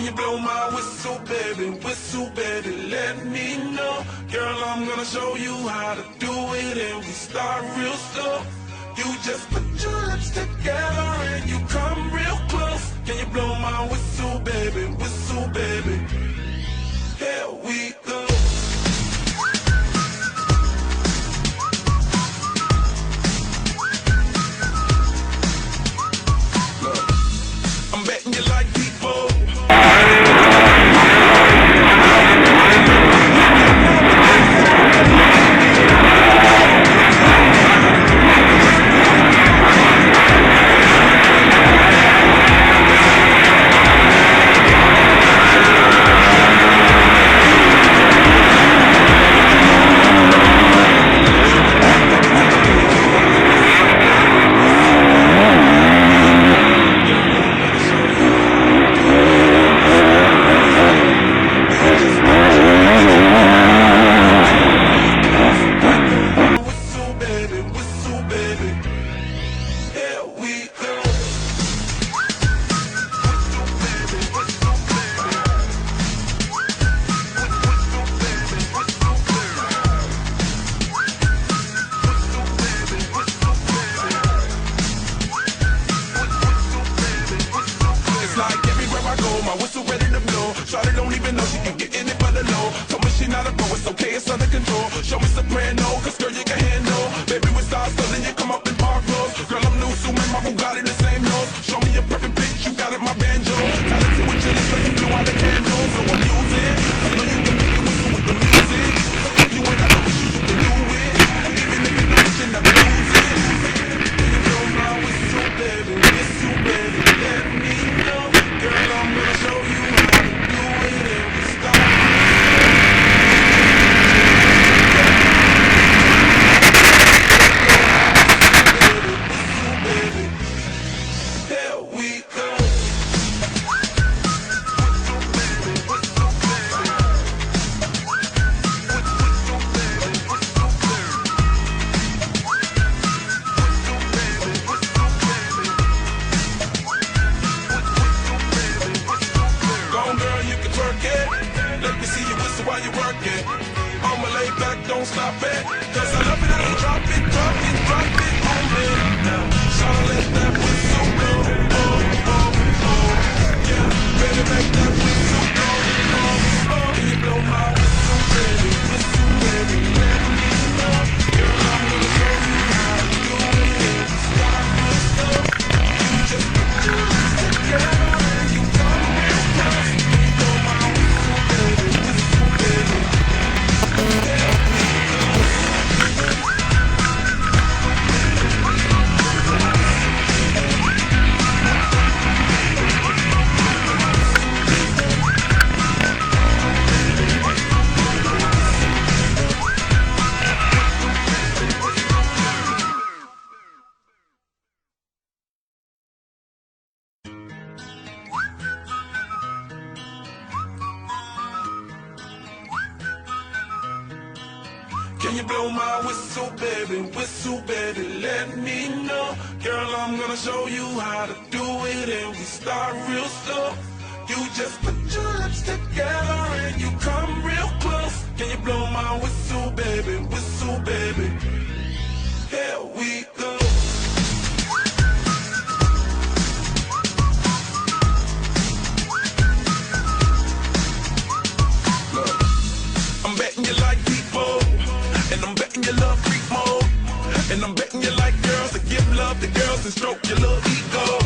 Can you blow my whistle, baby, let me know. Girl, I'm gonna show you how to do it, and we start real slow. You just put your lips together and you come real close. Can you blow my whistle, baby, here we go. Look, I'm betting you like people. My whistle ready to blow. Shawty don't even know she can get in it for the low. Told me she not a pro, it's okay, it's under control. Show me soprano, cause girl you can handle. Baby with stars, so then you come up in park clothes. Girl I'm new, so my Bugatti the same nose. Show me a perfect bitch, you got it, my banjo. Talented with your lips, like you blew out the candle. So I'm using, I know you can make it whistle with the music. You ain't got no issues, you can do it. Even if you're not, you never lose it. You blow my whistle, baby, let me know. Girl, I'm gonna show you how to do it, and we start. Baby, here we go. Let me see you whistle while you work it. I'ma lay back, don't stop it. Cause I love it how you drop it on me. Now, shawty let that whistle blow. Oh, oh, oh. Yeah, baby, make that whistle blow. Oh, oh. Can you blow my whistle, baby, let me know. Girl, I'm gonna show you how to do it. Start real slow. You just put your lips together and you come real close. Can you blow my whistle, baby, Can you blow my whistle, baby, let me know. Girl, I'm gonna show you how to do it, and we start real slow. You just put your lips together and you come real close. Can you blow my whistle, baby, here we go. Look, I'm betting you like people. And I'm betting you love freak mode. And I'm betting you like girls that give love to girls and stroke your little ego.